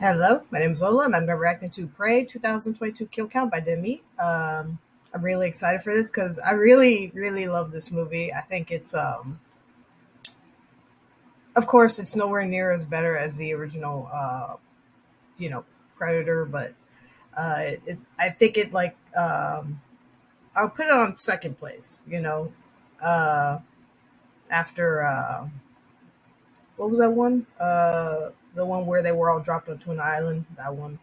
Hello, my name is Lola, and I'm going to be reacting to Prey 2022 Kill Count by DeadMeat. I'm really excited for this because I really love this movie. I think it's, of course, it's nowhere near as better as the original, Predator, but I think I'll put it on second place, uh, after, what was that one? The one where they were all dropped onto an island. That one.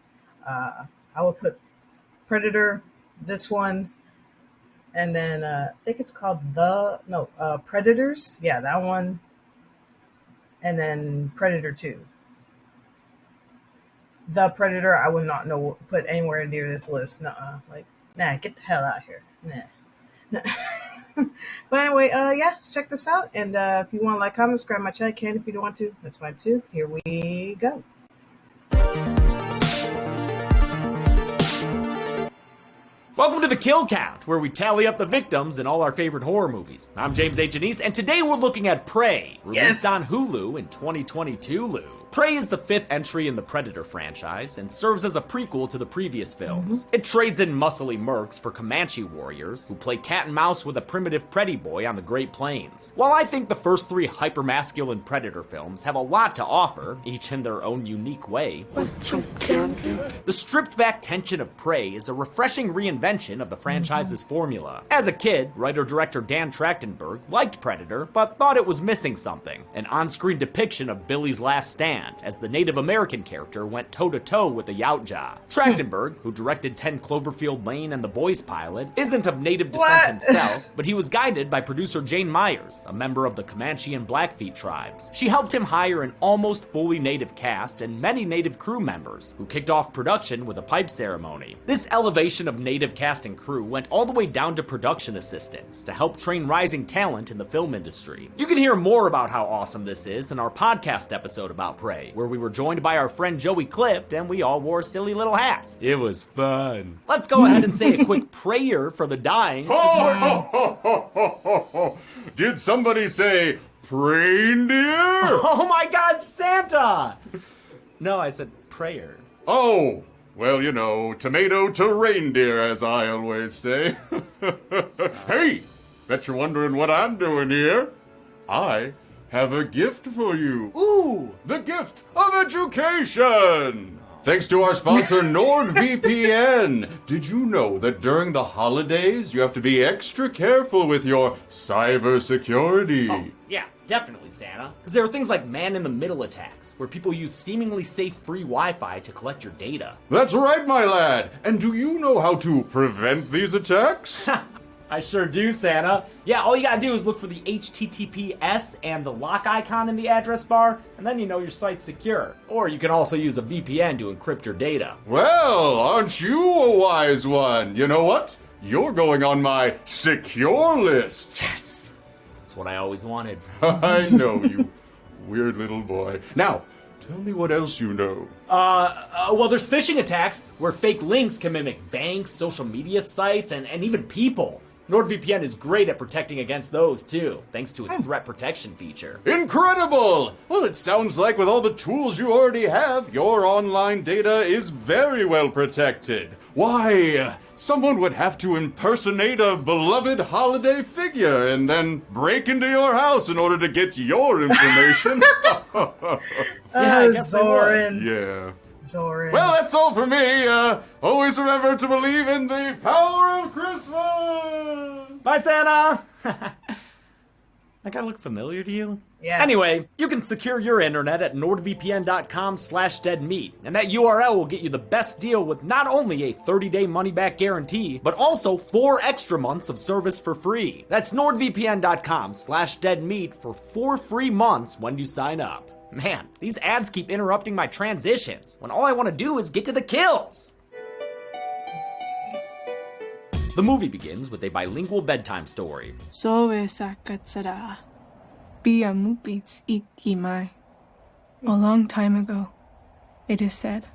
I would put Predator, this one, and then I think it's called Predators. Yeah, that one, and then Predator 2. The Predator, I would not know put anywhere near this list. Nah, get the hell out of here. Nah. But anyway, yeah, check this out. And if you want to like, comment, subscribe my channel, you can. If you don't want to, that's fine too. Here we go. Welcome to the Kill Count, where we tally up the victims in all our favorite horror movies. I'm James A. Janice, and today we're looking at Prey, released on Hulu in 2022, Lou. Prey is the fifth entry in the Predator franchise and serves as a prequel to the previous films. It trades in muscly mercs for Comanche warriors who play cat and mouse with a primitive Preddy boy on the Great Plains. While I think the first three hypermasculine Predator films have a lot to offer, each in their own unique way, the stripped-back tension of Prey is a refreshing reinvention of the franchise's formula. As a kid, writer-director Dan Trachtenberg liked Predator, but thought it was missing something: an on-screen depiction of Billy's last stand, as the Native American character went toe-to-toe with the Yautja. Trachtenberg, who directed 10 Cloverfield Lane and The Boys pilot, isn't of Native descent himself, but he was guided by producer Jane Myers, a member of the Comanche and Blackfeet tribes. She helped him hire an almost fully Native cast and many Native crew members, who kicked off production with a pipe ceremony. This elevation of Native cast and crew went all the way down to production assistants to help train rising talent in the film industry. You can hear more about how awesome this is in our podcast episode about Prey, where we were joined by our friend Joey Clift and we all wore silly little hats. It was fun. Let's go ahead and say a quick prayer for the dying. Did somebody say reindeer? Oh my God, Santa! No, I said prayer. Oh, well, you know, tomato to reindeer, as I always say. Hey, bet you're wondering what I'm doing here. I have a gift for you. Ooh! The gift of education! Thanks to our sponsor, NordVPN. Did you know that during the holidays, you have to be extra careful with your cybersecurity? Oh, yeah, definitely, Santa. Because there are things like man-in-the-middle attacks, where people use seemingly safe free Wi-Fi to collect your data. That's right, my lad. And do you know how to prevent these attacks? I sure do, Santa. Yeah, all you gotta do is look for the HTTPS and the lock icon in the address bar, and then you know your site's secure. Or you can also use a VPN to encrypt your data. Well, aren't you a wise one? You know what? You're going on my secure list. Yes! That's what I always wanted. I know, you weird little boy. Now, tell me what else you know. Well, there's phishing attacks where fake links can mimic banks, social media sites, and even people. NordVPN is great at protecting against those, too, thanks to its threat protection feature. Incredible! Well, it sounds like with all the tools you already have, your online data is very well protected. Why, someone would have to impersonate a beloved holiday figure and then break into your house in order to get your information. Yeah, Zoran. Yeah. Zoran. Well, that's all for me. Always remember to believe in the power of Christmas! Bye, Santa! That guy look familiar to you? Yeah. Anyway, you can secure your internet at nordvpn.com/deadmeat, and that URL will get you the best deal with not only a 30-day money-back guarantee, but also 4 extra months of service for free. That's nordvpn.com/deadmeat for 4 free months when you sign up. Man, these ads keep interrupting my transitions, when all I want to do is get to the kills! The movie begins with a bilingual bedtime story. Sowe sakatsara. Bia mupits ikimai. A long time ago, it is said,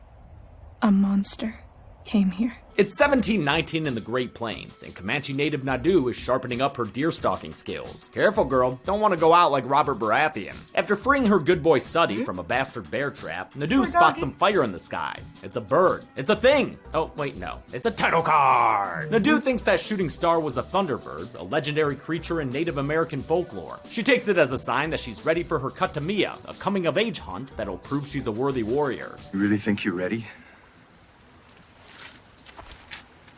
a monster came here. It's 1719 in the Great Plains, and Comanche native Nadu is sharpening up her deer stalking skills. Careful, girl, don't want to go out like Robert Baratheon. After freeing her good boy Suddy from a bastard bear trap, Nadu spots some fire in the sky. It's a bird. It's a thing. Oh, wait, no. It's a title card. Nadu thinks that shooting star was a thunderbird, a legendary creature in Native American folklore. She takes it as a sign that she's ready for her Katamiya, a coming-of-age hunt that'll prove she's a worthy warrior. You really think you're ready?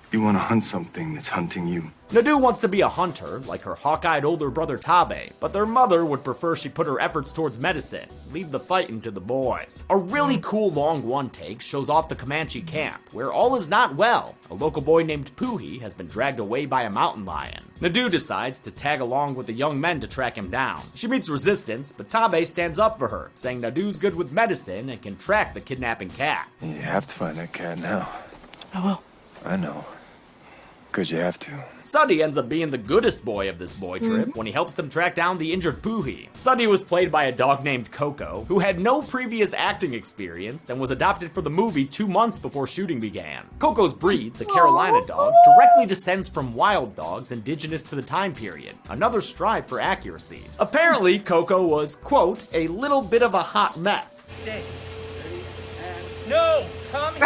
You want to hunt something that's hunting you. Nadu wants to be a hunter, like her hawk-eyed older brother Tabe, but their mother would prefer she put her efforts towards medicine, leave the fighting to the boys. A really cool long one-take shows off the Comanche camp, where all is not well. A local boy named Puhi has been dragged away by a mountain lion. Nadu decides to tag along with the young men to track him down. She meets resistance, but Tabe stands up for her, saying Nadu's good with medicine and can track the kidnapping cat. You have to find that cat now. I will. I know. Because you have to. Suddy ends up being the goodest boy of this boy trip when he helps them track down the injured Puhi. Suddy was played by a dog named Coco, who had no previous acting experience and was adopted for the movie 2 months before shooting began. Coco's breed, the Carolina dog, directly descends from wild dogs indigenous to the time period, another strive for accuracy. Apparently, Coco was, quote, a little bit of a hot mess. No, come here!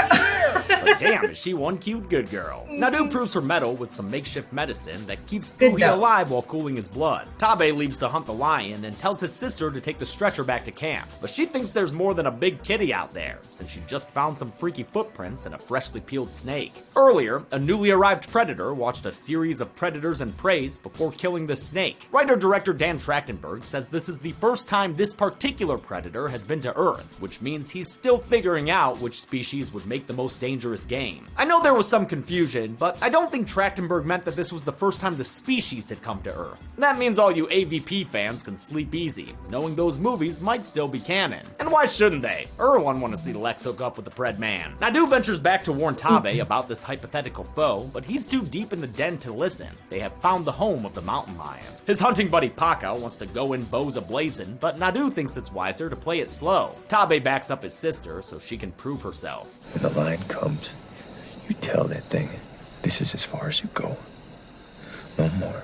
But damn, is she one cute good girl. Nadu proves her mettle with some makeshift medicine that keeps Good Puhi dog. alive while cooling his blood. Tabe leaves to hunt the lion and tells his sister to take the stretcher back to camp. But she thinks there's more than a big kitty out there, since she just found some freaky footprints and a freshly peeled snake. Earlier, a newly arrived predator watched a series of predators and preys before killing the snake. Writer-director Dan Trachtenberg says this is the first time this particular predator has been to Earth, which means he's still figuring out which species would make the most dangerous game. I know there was some confusion, but I don't think Trachtenberg meant that this was the first time the species had come to Earth. That means all you AVP fans can sleep easy, knowing those movies might still be canon. And why shouldn't they? Everyone want to see Lex hook up with the Pred Man. Nadu ventures back to warn Tabe about this hypothetical foe, but he's too deep in the den to listen. They have found the home of the mountain lion. His hunting buddy Paka wants to go in bows a-blazing, but Nadu thinks it's wiser to play it slow. Tabe backs up his sister so she can prove herself. When the lion comes, you tell that thing, this is as far as you go. No more.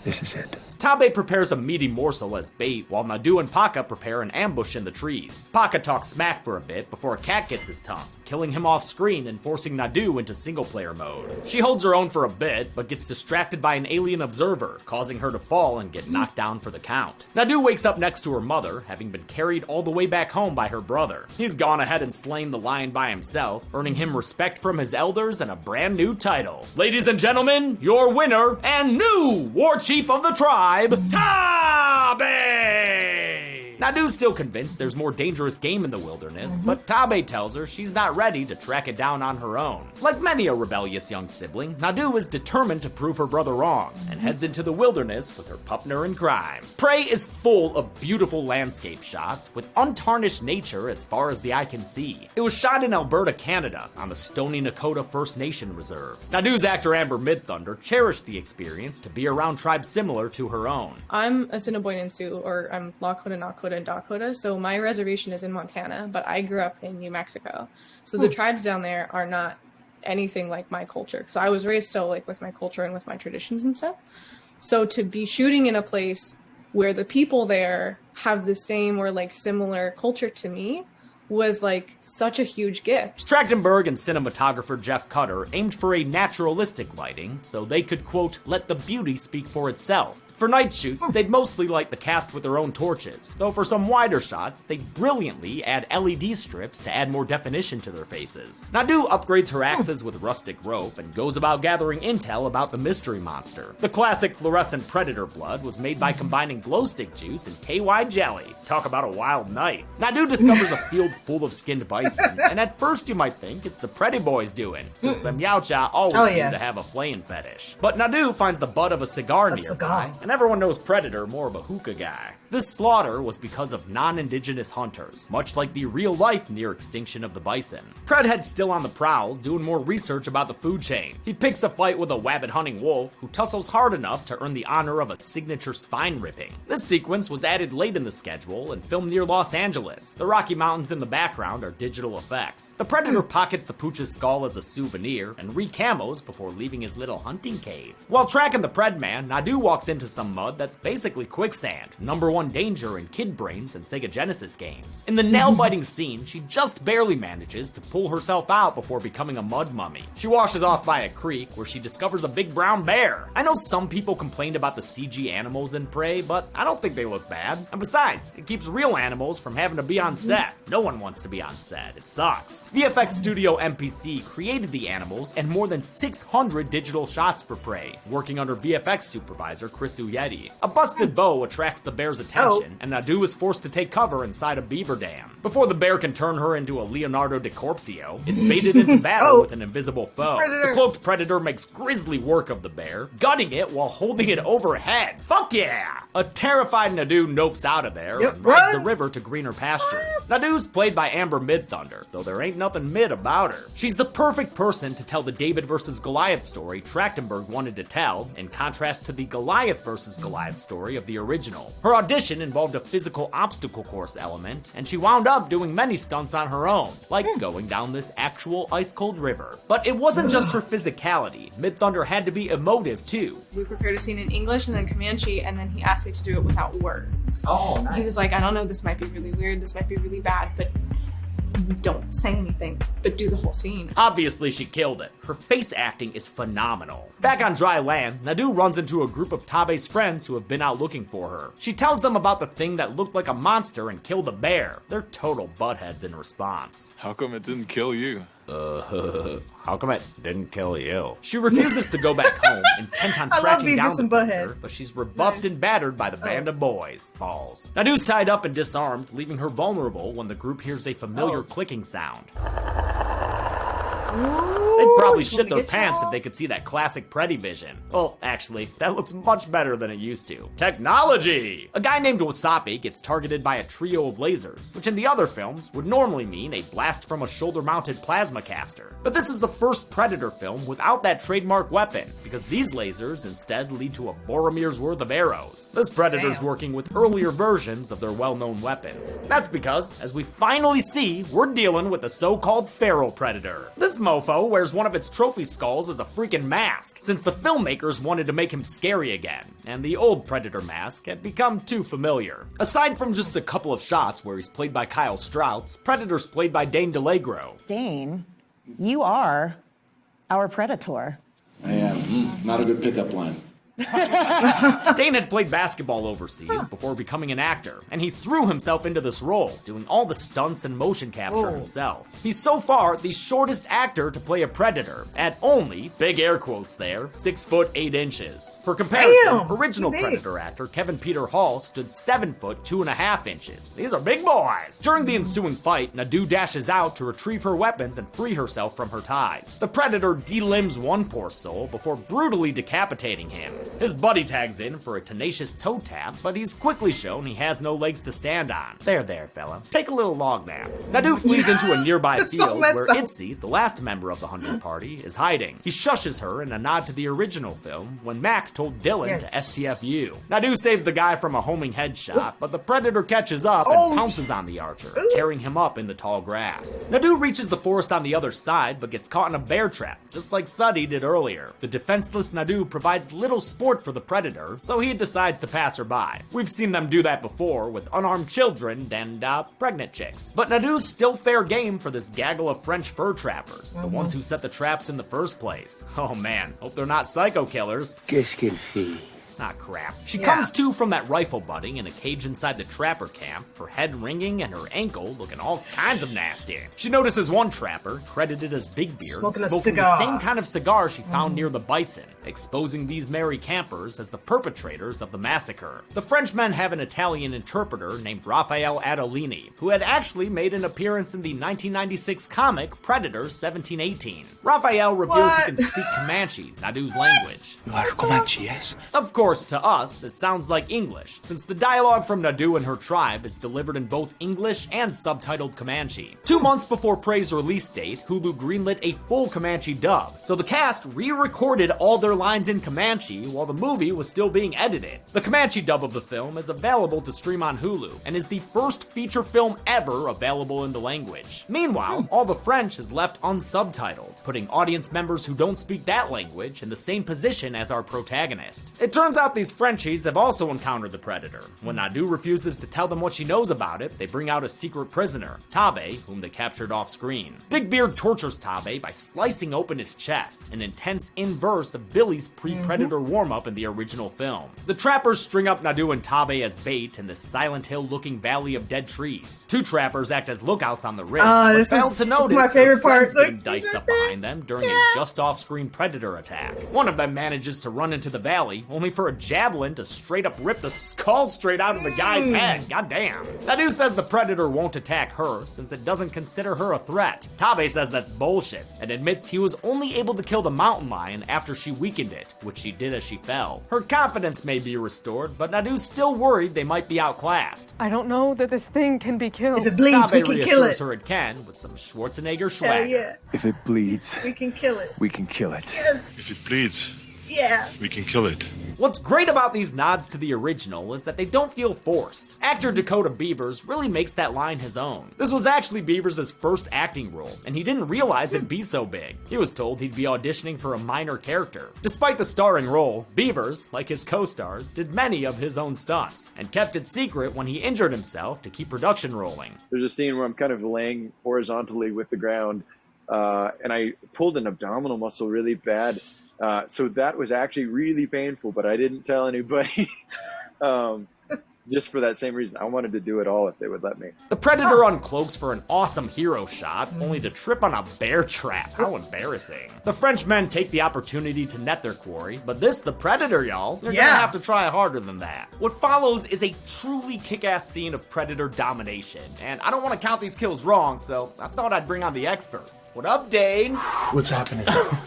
This is it. Tabe prepares a meaty morsel as bait, while Nadu and Paka prepare an ambush in the trees. Paka talks smack for a bit before a cat gets his tongue, killing him off screen and forcing Nadu into single-player mode. She holds her own for a bit, but gets distracted by an alien observer, causing her to fall and get knocked down for the count. Nadu wakes up next to her mother, having been carried all the way back home by her brother. He's gone ahead and slain the lion by himself, earning him respect from his elders and a brand new title. Ladies and gentlemen, your winner and new War Chief of the tribe, Tabe! Nadu's still convinced there's more dangerous game in the wilderness, but Tabe tells her she's not ready to track it down on her own. Like many a rebellious young sibling, Nadu is determined to prove her brother wrong, and heads into the wilderness with her pupner in crime. Prey is full of beautiful landscape shots, with untarnished nature as far as the eye can see. It was shot in Alberta, Canada, on the Stoney Nakoda First Nation Reserve. Nadu's actor Amber Midthunder cherished the experience to be around tribes similar to her own. I'm Assiniboine Sioux, or I'm Lakota, Nakota, and Dakota, so my reservation is in Montana, but I grew up in New Mexico. So the tribes down there are not anything like my culture, because I was raised still like with my culture and with my traditions and stuff. So to be shooting in a place where the people there have the same or like similar culture to me was like such a huge gift. Trachtenberg and cinematographer Jeff Cutter aimed for a naturalistic lighting so they could, quote, let the beauty speak for itself. For night shoots, they'd mostly light the cast with their own torches, though for some wider shots, they'd brilliantly add LED strips to add more definition to their faces. Nadu upgrades her axes with rustic rope and goes about gathering intel about the mystery monster. The classic fluorescent predator blood was made by combining glow stick juice and KY jelly. Talk about a wild night. Nadu discovers a field full of skinned bison, and at first you might think it's the Pretty Boys doing, since the Meowcha always seem to have a flaying fetish. But Nadu finds the butt of a cigar nearby, and everyone knows Predator more of a hookah guy. This slaughter was because of non-indigenous hunters, much like the real-life near-extinction of the bison. Predhead's still on the prowl, doing more research about the food chain. He picks a fight with a wabbit-hunting wolf, who tussles hard enough to earn the honor of a signature spine ripping. This sequence was added late in the schedule and filmed near Los Angeles. The Rocky Mountains in the background are digital effects. The Predator pockets the pooch's skull as a souvenir and re-camos before leaving his little hunting cave. While tracking the Predman, Nadu walks into some mud that's basically quicksand, #1 danger in Kid Brains and Sega Genesis games. In the nail-biting scene, she just barely manages to pull herself out before becoming a mud mummy. She washes off by a creek where she discovers a big brown bear. I know some people complained about the CG animals in Prey, but I don't think they look bad. And besides, it keeps real animals from having to be on set. No one wants to be on set. It sucks. VFX Studio MPC created the animals and more than 600 digital shots for Prey, working under VFX supervisor Chris Uyedi. A busted bow attracts the bear's attention, and Nadu is forced to take cover inside a beaver dam. Before the bear can turn her into a Leonardo DiCaprio, it's baited into battle with an invisible foe. Predator. The cloaked predator makes grisly work of the bear, gutting it while holding it overhead. Fuck yeah! A terrified Nadu nopes out of there and rides the river to greener pastures. Nadu's played by Amber Midthunder, though there ain't nothing mid about her. She's the perfect person to tell the David versus Goliath story Trachtenberg wanted to tell, in contrast to the Goliath versus Goliath story of the original. Her audition involved a physical obstacle course element, and she wound up doing many stunts on her own, like going down this actual ice-cold river. But it wasn't just her physicality. Midthunder had to be emotive too. We prepared a scene in English and then Comanche, and then he asked me to do it without words. Oh, nice. He was like, I don't know, this might be really weird, this might be really bad, but don't say anything, but do the whole scene. Obviously, she killed it. Her face acting is phenomenal. Back on dry land, Nadu runs into a group of Tabe's friends who have been out looking for her. She tells them about the thing that looked like a monster and killed a bear. They're total buttheads in response. How come it didn't kill you? How come it didn't kill you? She refuses to go back home, intent on tracking down the predator, but she's rebuffed and battered by the band of boys. Balls. Nadu's tied up and disarmed, leaving her vulnerable when the group hears a familiar clicking sound. They'd probably shit their pants if they could see that classic Preddy vision. Well, actually, that looks much better than it used to. Technology! A guy named Wasapi gets targeted by a trio of lasers, which in the other films would normally mean a blast from a shoulder-mounted plasma caster. But this is the first Predator film without that trademark weapon, because these lasers instead lead to a Boromir's worth of arrows. This Predator's working with earlier versions of their well-known weapons. That's because, as we finally see, we're dealing with the so-called feral Predator. This mofo wears one of its trophy skulls as a freaking mask, since the filmmakers wanted to make him scary again, and the old Predator mask had become too familiar. Aside from just a couple of shots where he's played by Kyle Strauss, Predator's played by Dane DeLegro. Dane, you are our Predator. I am. Not a good pickup line. Dane had played basketball overseas before becoming an actor, and he threw himself into this role, doing all the stunts and motion capture himself. He's so far the shortest actor to play a Predator, at only, big air quotes there, 6 foot 8 inches. For comparison, original Predator actor Kevin Peter Hall stood 7 foot 2.5 inches. These are big boys! During the ensuing fight, Nadu dashes out to retrieve her weapons and free herself from her ties. The Predator delimbs one poor soul before brutally decapitating him. His buddy tags in for a tenacious toe tap, but he's quickly shown he has no legs to stand on. There, fella. Take a little log nap. Nadu flees into a nearby field where Itzy, the last member of the hunting party, is hiding. He shushes her in a nod to the original film when Mac told Dylan to STFU. Nadu saves the guy from a homing headshot, but the Predator catches up and pounces on the archer, tearing him up in the tall grass. Nadu reaches the forest on the other side, but gets caught in a bear trap, just like Suddy did earlier. The defenseless Nadu provides little sport for the Predator, so he decides to pass her by. We've seen them do that before with unarmed children and, pregnant chicks. But Nadu's still fair game for this gaggle of French fur trappers, the ones who set the traps in the first place. Oh man, hope they're not psycho killers. Qu'est-ce qu'elle fait? Ah, crap. She comes to from that rifle butting in a cage inside the trapper camp, her head ringing and her ankle looking all kinds of nasty. She notices one trapper, credited as Big Beard, smoking the same kind of cigar she found near the bison. exposing these merry campers as the perpetrators of the massacre. The Frenchmen have an Italian interpreter named Raphael Adolini, who had actually made an appearance in the 1996 comic Predator 1718. Raphael reveals he can speak Comanche, Nadu's language. You are Comanche, yes? Of course, to us, it sounds like English, since the dialogue from Nadu and her tribe is delivered in both English and subtitled Comanche. 2 months before Prey's release date, Hulu greenlit a full Comanche dub, so the cast re-recorded all their lines in Comanche while the movie was still being edited. The Comanche dub of the film is available to stream on Hulu, and is the first feature film ever available in the language. Meanwhile, all the French is left unsubtitled, putting audience members who don't speak that language in the same position as our protagonist. It turns out these Frenchies have also encountered the Predator. When Nadu refuses to tell them what she knows about it, they bring out a secret prisoner, Tabe, whom they captured off screen. Big Beard tortures Tabe by slicing open his chest, an intense inverse of Billy's pre-Predator warm-up in the original film. The trappers string up Nadu and Tabe as bait in this Silent Hill-looking valley of dead trees. 2 trappers act as lookouts on the ridge, but failed to notice my favorite their part. friends getting diced up behind them during a just off-screen Predator attack. One of them manages to run into the valley, only for a javelin to straight up rip the skull straight out of the guy's head. Goddamn. Nadu says the Predator won't attack her, since it doesn't consider her a threat. Tabe says that's bullshit, and admits he was only able to kill the mountain lion after she weakened it, which she did as she fell. Her confidence may be restored, but Nadu's still worried they might be outclassed. I don't know that this thing can be killed. If it bleeds, Tabe we can kill reassures it. her it can with some Schwarzenegger Hell swagger. yeah. If it bleeds, We can kill it. we can kill it. Yes. If it bleeds, Yeah. we can kill it. What's great about these nods to the original is that they don't feel forced. Actor Dakota Beavers really makes that line his own. This was actually Beavers' first acting role, and he didn't realize it'd be so big. He was told he'd be auditioning for a minor character. Despite the starring role, Beavers, like his co-stars, did many of his own stunts, and kept it secret when he injured himself to keep production rolling. There's a scene where I'm kind of laying horizontally with the ground, and I pulled an abdominal muscle really bad. So that was actually really painful, but I didn't tell anybody. Just for that same reason. I wanted to do it all if they would let me. The Predator uncloaks for an awesome hero shot, only to trip on a bear trap. How embarrassing. The Frenchmen take the opportunity to net their quarry, but the Predator, y'all, you're gonna have to try harder than that. What follows is a truly kick-ass scene of Predator domination, and I don't want to count these kills wrong, so I thought I'd bring on the expert. What up, Dane? What's happening?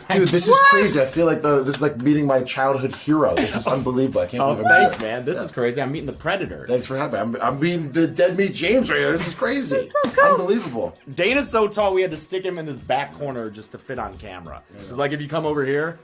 Dude, this is crazy. I feel like this is like meeting my childhood hero. This is unbelievable. I can't believe I'm thanks, here. man. This is crazy. I'm meeting the Predator. Thanks for having me. I'm meeting the DeadMeat James right here. This is crazy. That's so cool. Unbelievable. Dane is so tall, we had to stick him in this back corner just to fit on camera. It's like if you come over here,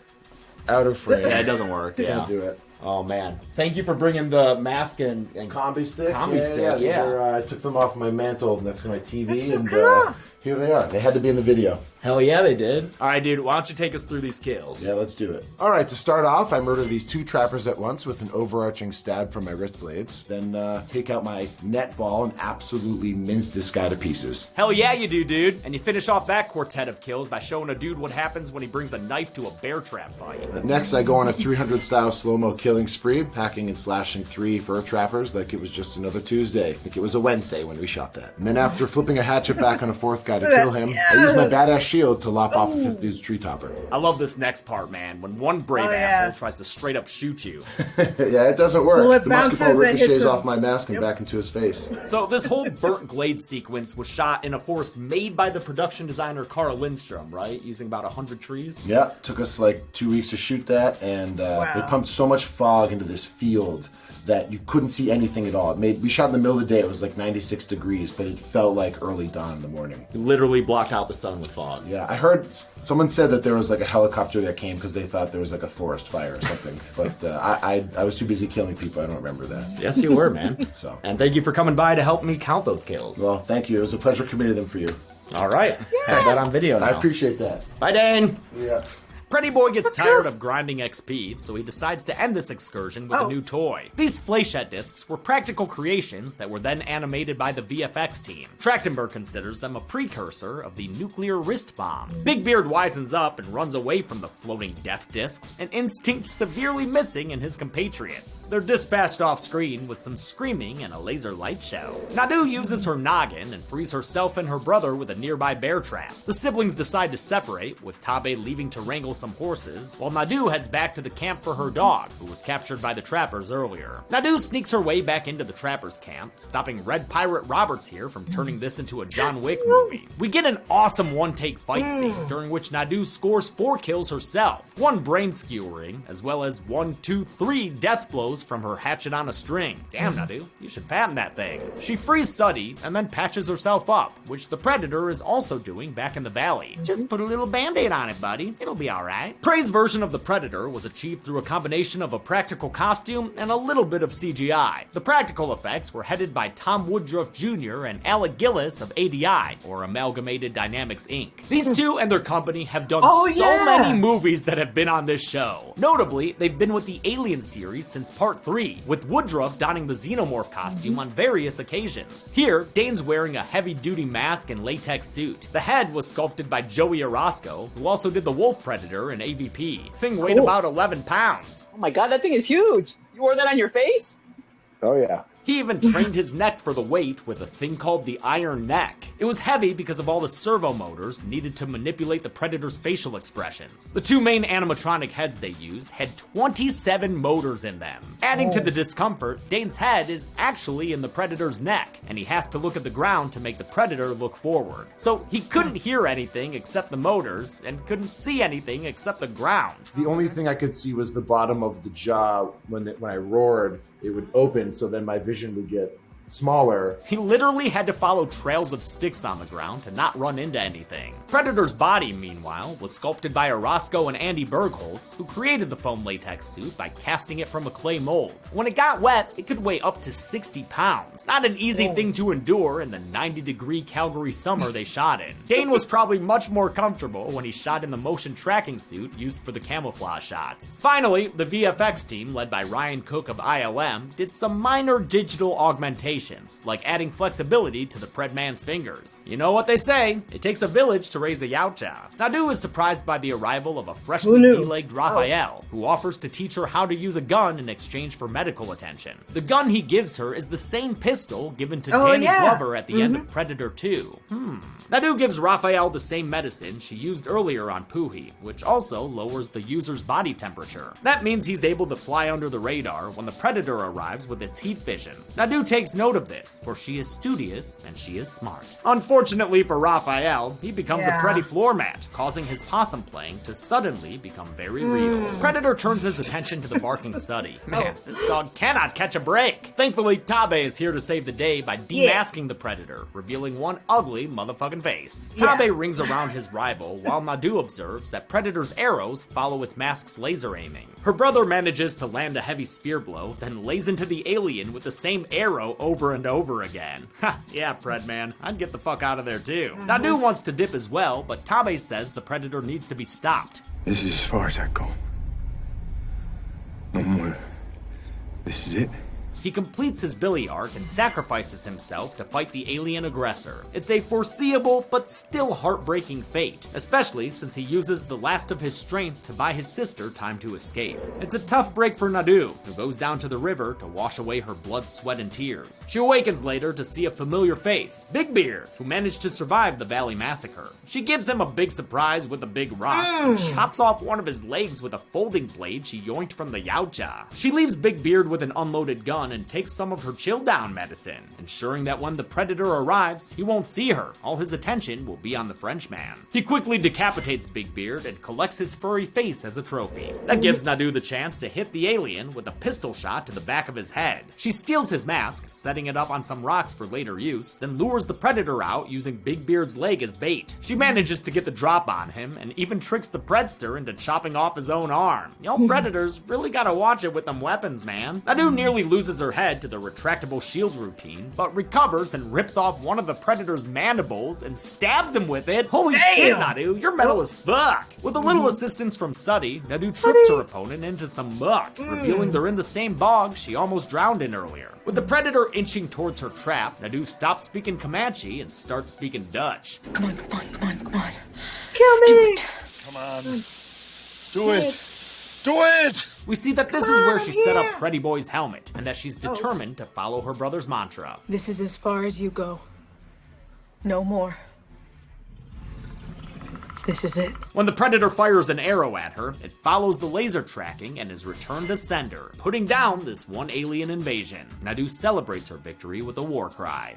Out of frame. yeah, it doesn't work. Yeah. Can't do it. Oh man, thank you for bringing the mask and Combi stick? Combi stick, yeah. These yeah. are, I took them off my mantle next to my TV, That's so and cool. here they are. They had to be in the video. Hell yeah, they did. All right, dude, why don't you take us through these kills? Yeah, let's do it. All right, to start off, I murder these 2 trappers at once with an overarching stab from my wrist blades. Then take out my net ball and absolutely mince this guy to pieces. Hell yeah, you do, dude. And you finish off that quartet of kills by showing a dude what happens when he brings a knife to a bear trap fight. Next, I go on a 300 style slow-mo killing spree, hacking and slashing 3 fur trappers like it was just another Tuesday. Like it was a Wednesday when we shot that. And then after flipping a hatchet back on a 4th guy to kill him, I use my badass shield to lop off a 5th dude's tree topper. I love this next part, man, when one brave asshole tries to straight up shoot you. Yeah, it doesn't work. Bullet The bounces musket ball and hits ricochets him. off my mask and back into his face. So this whole burnt glade sequence was shot in a forest made by the production designer Carl Lindstrom, right? Using about 100 trees? Yeah, took us like 2 weeks to shoot that, and they pumped so much fog into this field that you couldn't see anything at all. We shot in the middle of the day. It was like 96 degrees, but it felt like early dawn in the morning. You literally blocked out the sun with fog. Yeah, I heard someone said that there was like a helicopter that came because they thought there was like a forest fire or something. But I was too busy killing people. I don't remember that. Yes, you were, man. So. And thank you for coming by to help me count those kills. Well, thank you. It was a pleasure committing them for you. All right. Have that on video now. I appreciate that. Bye, Dane. See ya. Pretty Boy gets tired of grinding XP, so he decides to end this excursion with a new toy. These Fléchette discs were practical creations that were then animated by the VFX team. Trachtenberg considers them a precursor of the nuclear wrist bomb. Big Beard wisens up and runs away from the floating death discs, an instinct severely missing in his compatriots. They're dispatched off screen with some screaming and a laser light show. Nadu uses her noggin and frees herself and her brother with a nearby bear trap. The siblings decide to separate, with Tabe leaving to wrangle some horses, while Nadu heads back to the camp for her dog, who was captured by the trappers earlier. Nadu sneaks her way back into the trappers' camp, stopping Red Pirate Roberts here from turning this into a John Wick movie. We get an awesome one-take fight scene, during which Nadu scores 4 kills herself, 1 brain skewering, as well as 1, 2, 3 death blows from her hatchet on a string. Damn, Nadu, you should patent that thing. She frees Suddy and then patches herself up, which the Predator is also doing back in the valley. Just put a little band-aid on it, buddy. It'll be alright. Prey's version of the Predator was achieved through a combination of a practical costume and a little bit of CGI. The practical effects were headed by Tom Woodruff Jr. and Alec Gillis of ADI, or Amalgamated Dynamics Inc. These two and their company have done so many movies that have been on this show. Notably, they've been with the Alien series since part 3, with Woodruff donning the xenomorph costume on various occasions. Here, Dane's wearing a heavy-duty mask and latex suit. The head was sculpted by Joey Orozco, who also did the Wolf Predator in AVP. Thing weighed about 11 pounds. Oh my god, that thing is huge! You wore that on your face? Oh yeah. He even trained his neck for the weight with a thing called the Iron Neck. It was heavy because of all the servo motors needed to manipulate the Predator's facial expressions. The 2 main animatronic heads they used had 27 motors in them. Adding to the discomfort, Dane's head is actually in the Predator's neck, and he has to look at the ground to make the Predator look forward. So he couldn't hear anything except the motors, and couldn't see anything except the ground. The only thing I could see was the bottom of the jaw when I roared. It would open, so then my vision would get smaller. He literally had to follow trails of sticks on the ground to not run into anything. Predator's body, meanwhile, was sculpted by Orozco and Andy Bergholtz, who created the foam latex suit by casting it from a clay mold. When it got wet, it could weigh up to 60 pounds. Not an easy thing to endure in the 90-degree Calgary summer they shot in. Dane was probably much more comfortable when he shot in the motion tracking suit used for the camouflage shots. Finally, the VFX team, led by Ryan Cook of ILM, did some minor digital augmentation, like adding flexibility to the Predman's fingers. You know what they say, it takes a village to raise a Yautja. Nadu is surprised by the arrival of a freshly de-legged Raphael, who offers to teach her how to use a gun in exchange for medical attention. The gun he gives her is the same pistol given to Danny Glover at the end of Predator 2. Nadu gives Raphael the same medicine she used earlier on Puhi, which also lowers the user's body temperature. That means he's able to fly under the radar when the Predator arrives with its heat vision. Nadu takes note of this, for she is studious and she is smart. Unfortunately for Raphael, he becomes a pretty floor mat, causing his possum playing to suddenly become very real. Predator turns his attention to the barking Suddy. Man, this dog cannot catch a break. Thankfully, Tabe is here to save the day by demasking the Predator, revealing one ugly motherfucking face. Tabe rings around his rival while Nadu observes that Predator's arrows follow its mask's laser aiming. Her brother manages to land a heavy spear blow, then lays into the alien with the same arrow over and over again. Ha, yeah, Predman, I'd get the fuck out of there too. Nadu wants to dip as well, but Tabe says the Predator needs to be stopped. This is as far as I go. No more. This is it. He completes his Billy arc and sacrifices himself to fight the alien aggressor. It's a foreseeable but still heartbreaking fate, especially since he uses the last of his strength to buy his sister time to escape. It's a tough break for Nadu, who goes down to the river to wash away her blood, sweat, and tears. She awakens later to see a familiar face, Big Beard, who managed to survive the Valley Massacre. She gives him a big surprise with a big rock, and chops off one of his legs with a folding blade she yoinked from the Yautja. She leaves Big Beard with an unloaded gun and takes some of her chill-down medicine, ensuring that when the Predator arrives, he won't see her. All his attention will be on the Frenchman. He quickly decapitates Big Beard and collects his furry face as a trophy. That gives Nadu the chance to hit the alien with a pistol shot to the back of his head. She steals his mask, setting it up on some rocks for later use, then lures the Predator out using Big Beard's leg as bait. She manages to get the drop on him, and even tricks the Predster into chopping off his own arm. Y'all Predators really gotta watch it with them weapons, man. Nadu nearly loses her head to the retractable shield routine, but recovers and rips off one of the Predator's mandibles and stabs him with it. Holy shit, Nadu, your metal is fuck! With a little assistance from Suddy, Nadu trips her opponent into some muck, revealing they're in the same bog she almost drowned in earlier. With the Predator inching towards her trap, Nadu stops speaking Comanche and starts speaking Dutch. Come on, come on, come on, come on. Kill me! Do it! Come on. Do it! Do it! We see that this is where she set up Pretty Boy's helmet, and that she's determined to follow her brother's mantra. This is as far as you go. No more. This is it. When the Predator fires an arrow at her, it follows the laser tracking and is returned to sender, putting down this one alien invasion. Nadu celebrates her victory with a war cry.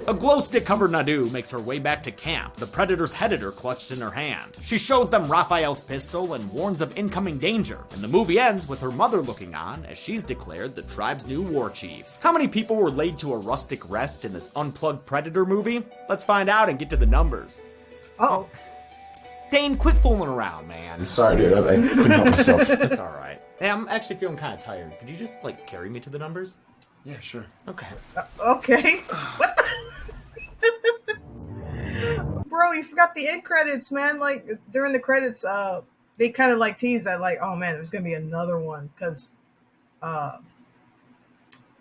A glow stick covered Nadu makes her way back to camp, the Predator's head her clutched in her hand. She shows them Raphael's pistol and warns of incoming danger, and the movie ends with her mother looking on as she's declared the tribe's new war chief. How many people were laid to a rustic rest in this unplugged Predator movie? Let's find out and get to the numbers. Oh. Dane, quit fooling around, man. I'm sorry, dude. I couldn't help myself. That's alright. Hey, I'm actually feeling kind of tired. Could you just, carry me to the numbers? Yeah, sure. Okay. Okay. What the? Bro, you forgot the end credits, man. During the credits, they kind of tease that, oh man, there's gonna be another one, because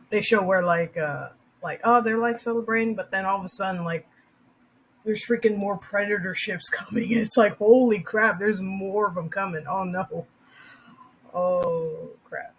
they show where oh, they're celebrating, but then all of a sudden there's freaking more Predator ships coming. It's holy crap, there's more of them coming. Oh no. Oh crap.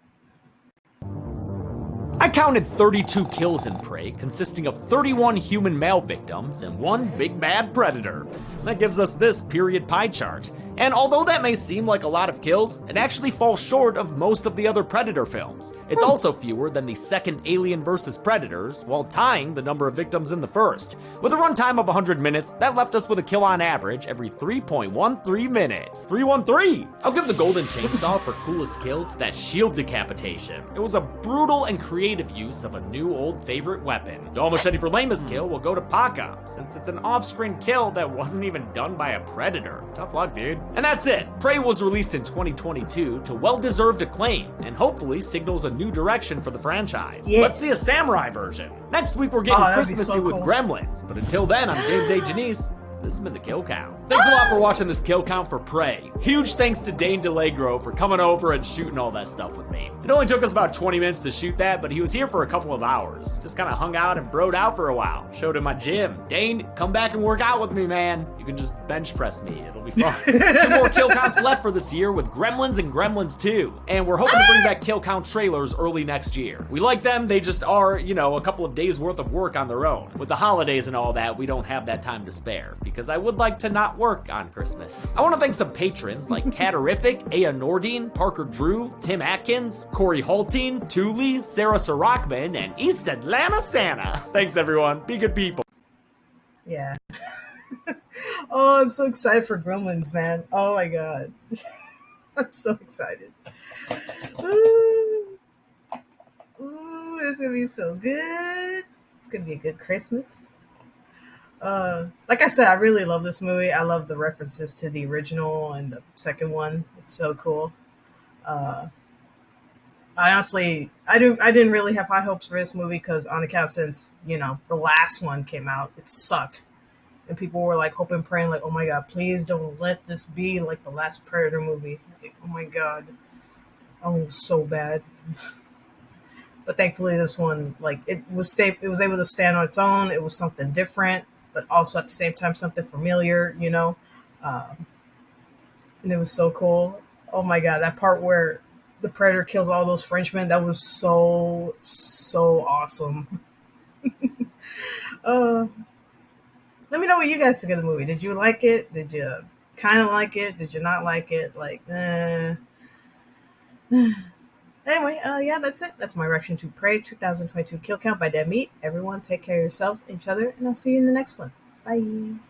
I counted 32 kills in Prey, consisting of 31 human male victims and one big bad predator. That gives us this period pie chart. And although that may seem like a lot of kills, it actually falls short of most of the other Predator films. It's also fewer than the second Alien vs. Predators, while tying the number of victims in the first. With a runtime of 100 minutes, that left us with a kill on average every 3.13 minutes. 313! I'll give the Golden Chainsaw for coolest kill to that shield decapitation. It was a brutal and creative use of a new old favorite weapon. Dual Machete for lamest kill will go to Paca, since it's an off-screen kill that wasn't even done by a Predator. Tough luck, dude. And that's it. Prey was released in 2022 to well-deserved acclaim, and hopefully signals a new direction for the franchise. Yeah. Let's see a samurai version. Next week we're getting Christmassy with Gremlins, but until then, I'm James A. Janice. This has been the Kill Count. Thanks a lot for watching this Kill Count for Prey. Huge thanks to Dane DeLagro for coming over and shooting all that stuff with me. It only took us about 20 minutes to shoot that, but he was here for a couple of hours. Just kind of hung out and broed out for a while. Showed him my gym. Dane, come back and work out with me, man. You can just bench press me. It'll be fun. 2 more Kill Counts left for this year with Gremlins and Gremlins 2. And we're hoping to bring back Kill Count trailers early next year. We like them, they just are, a couple of days worth of work on their own. With the holidays and all that, we don't have that time to spare, because I would like to not work on Christmas. I want to thank some patrons like Catterific, Aya Nordine, Parker Drew, Tim Atkins, Corey Holtine, Thule, Sarah Sarachman, and East Atlanta Santa. Thanks everyone, be good people. Yeah. Oh, I'm so excited for Gremlins, man. Oh my god. I'm so excited. Ooh. Ooh, it's gonna be so good. It's gonna be a good Christmas. Like I said, I really love this movie. I love the references to the original and the second one. It's so cool. I didn't really have high hopes for this movie because on account since, the last one came out, it sucked. And people were hoping and praying oh my god, please don't let this be like the last Predator movie. Oh my god. Oh, it was so bad. But thankfully this one, it was able to stand on its own. It was something different, but also at the same time something familiar, and it was so cool. Oh my god, that part where the Predator kills all those Frenchmen, that was so awesome. Let me know what you guys think of the movie. Did you like it? Did you kind of like it? Did you not like it? Anyway, yeah, that's it. That's my reaction to Prey 2022 Kill Count by DeadMeat. Everyone, take care of yourselves and each other, and I'll see you in the next one. Bye.